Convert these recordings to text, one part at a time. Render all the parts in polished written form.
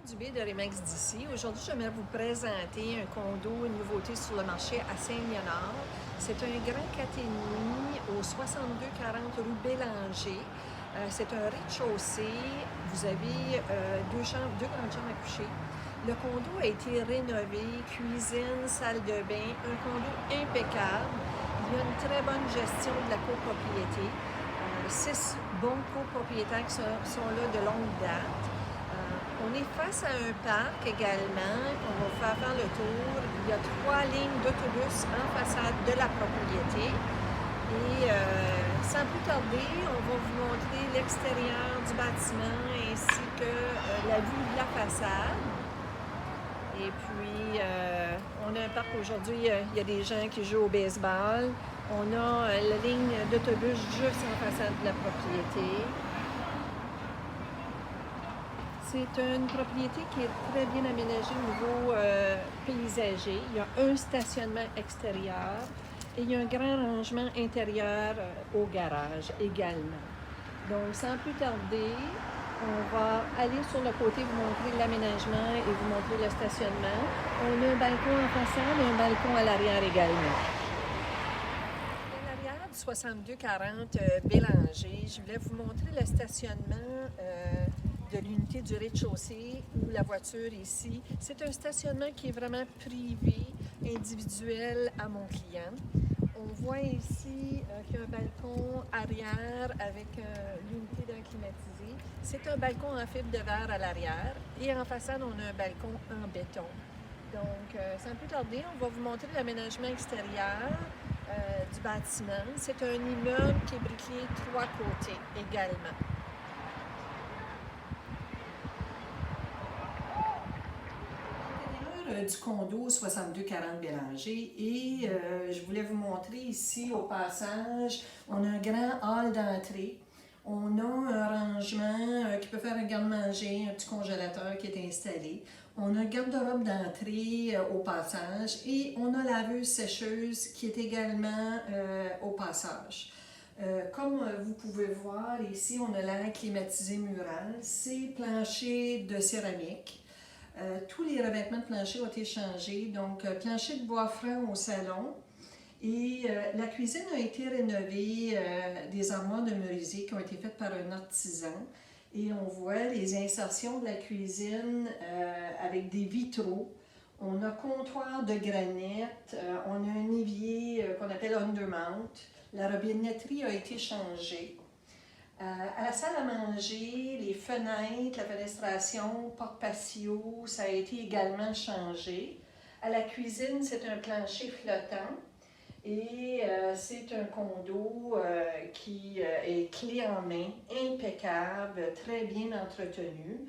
Dubé de Remax d'ici. Aujourd'hui, j'aimerais vous présenter un condo, une nouveauté sur le marché à Saint-Léonard. C'est un grand 4,5 au 6240 rue Bélanger. C'est un rez-de-chaussée. Vous avez deux grandes chambres à coucher. Le condo a été rénové, cuisine, salle de bain, un condo impeccable. Il y a une très bonne gestion de la copropriété. 6 bons copropriétaires qui sont là de longue date. On est face à un parc également. On va faire le tour. Il y a 3 lignes d'autobus en façade de la propriété. Et sans plus tarder, on va vous montrer l'extérieur du bâtiment ainsi que la vue de la façade. Et puis, on a un parc aujourd'hui, il y a des gens qui jouent au baseball. On a la ligne d'autobus juste en façade de la propriété. C'est une propriété qui est très bien aménagée au niveau paysager. Il y a un stationnement extérieur et il y a un grand rangement intérieur au garage également. Donc, sans plus tarder, on va aller sur le côté, vous montrer l'aménagement et vous montrer le stationnement. On a un balcon en façade et un balcon à l'arrière également. À l'arrière du 6240 Bélanger, je voulais vous montrer le stationnement de l'unité du rez-de-chaussée ou la voiture ici. C'est un stationnement qui est vraiment privé, individuel à mon client. On voit ici qu'il y a un balcon arrière avec l'unité d'air climatisé. C'est un balcon en fibre de verre à l'arrière et en façade, on a un balcon en béton. Donc, sans plus tarder, on va vous montrer l'aménagement extérieur du bâtiment. C'est un immeuble qui est briquelé 3 côtés également. Du condo 6240 Bélanger et je voulais vous montrer ici au passage, on a un grand hall d'entrée, on a un rangement qui peut faire un garde-manger, un petit congélateur qui est installé, on a un garde-robe d'entrée au passage et on a la laveuse sécheuse qui est également au passage. Comme vous pouvez voir ici, on a l'air climatisé mural, c'est plancher de céramique. Tous les revêtements de plancher ont été changés, donc plancher de bois franc au salon. Et la cuisine a été rénovée, des armoires de merisier qui ont été faites par un artisan. Et on voit les insertions de la cuisine avec des vitraux. On a comptoir de granit, on a un évier qu'on appelle undermount. La robinetterie a été changée. À la salle à manger, les fenêtres, la fenestration, porte-patio, ça a été également changé. À la cuisine, c'est un plancher flottant et c'est un condo qui est clé en main, impeccable, très bien entretenu.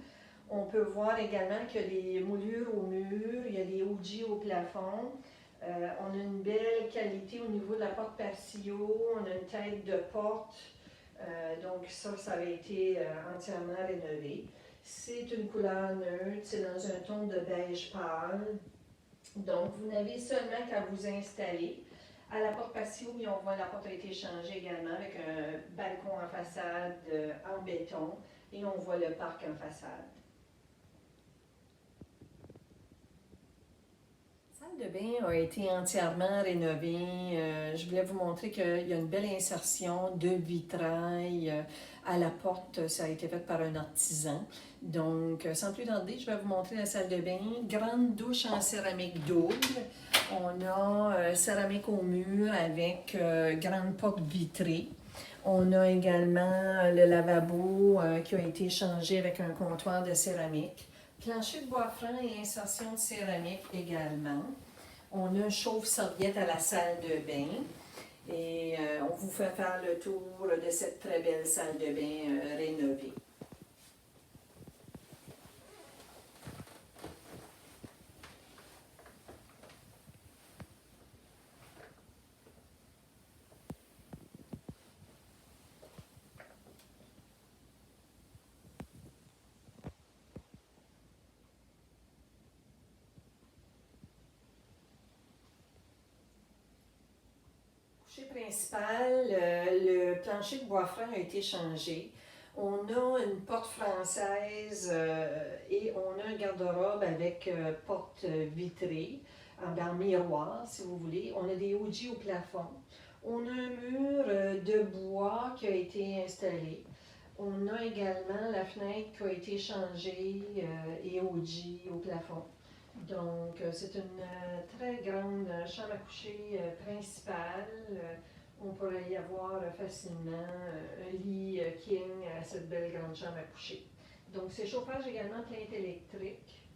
On peut voir également qu'il y a des moulures au mur, il y a des OG au plafond. On a une belle qualité au niveau de la porte-patio, on a une tête de porte. Donc ça avait été entièrement rénové. C'est une couleur neutre, c'est dans un ton de beige pâle. Donc vous n'avez seulement qu'à vous installer. À la porte patio, on voit la porte a été changée également avec un balcon en façade en béton et on voit le parc en façade. La salle de bain a été entièrement rénovée. Je voulais vous montrer qu'il y a une belle insertion de vitrail à la porte. Ça a été fait par un artisan. Donc, sans plus tarder, je vais vous montrer la salle de bain. Grande douche en céramique double. On a céramique au mur avec grande porte vitrée. On a également le lavabo qui a été changé avec un comptoir de céramique. Plancher de bois franc et insertion de céramique également. On a un chauffe-serviette à la salle de bain. Et on vous fait faire le tour de cette très belle salle de bain rénovée. Principal, le plancher de bois franc a été changé. On a une porte française et on a un garde-robe avec porte vitrée, en miroir, si vous voulez. On a des OG au plafond. On a un mur de bois qui a été installé. On a également la fenêtre qui a été changée et OG au plafond. Donc, c'est une très grande chambre à coucher principale. On pourrait y avoir facilement un lit king à cette belle grande chambre à coucher. Donc, c'est chauffage également plainte électrique.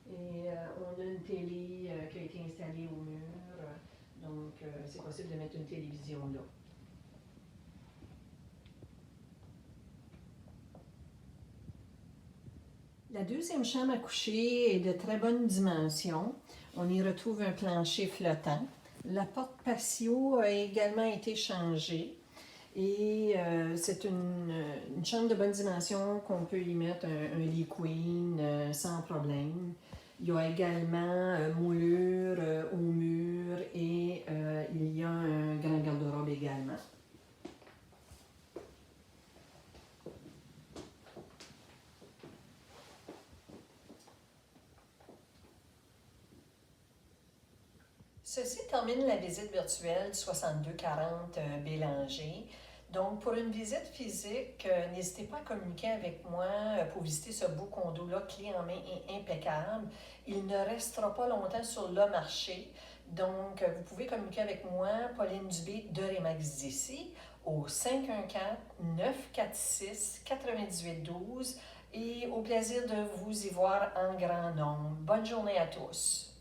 Et on a une télé qui a été installée au mur. Donc, c'est possible de mettre une télévision là. La deuxième chambre à coucher est de très bonne dimension. On y retrouve un plancher flottant. La porte patio a également été changée. Et c'est une chambre de bonne dimension qu'on peut y mettre un lit queen sans problème. Il y a également moulure au mur et il y a un grand garde-robe également. Ceci termine la visite virtuelle du 6240 Bélanger. Donc, pour une visite physique, n'hésitez pas à communiquer avec moi pour visiter ce beau condo-là, clé en main et impeccable. Il ne restera pas longtemps sur le marché. Donc, vous pouvez communiquer avec moi, Pauline Dubé de Remax d'ici, au 514-946-9812 et au plaisir de vous y voir en grand nombre. Bonne journée à tous!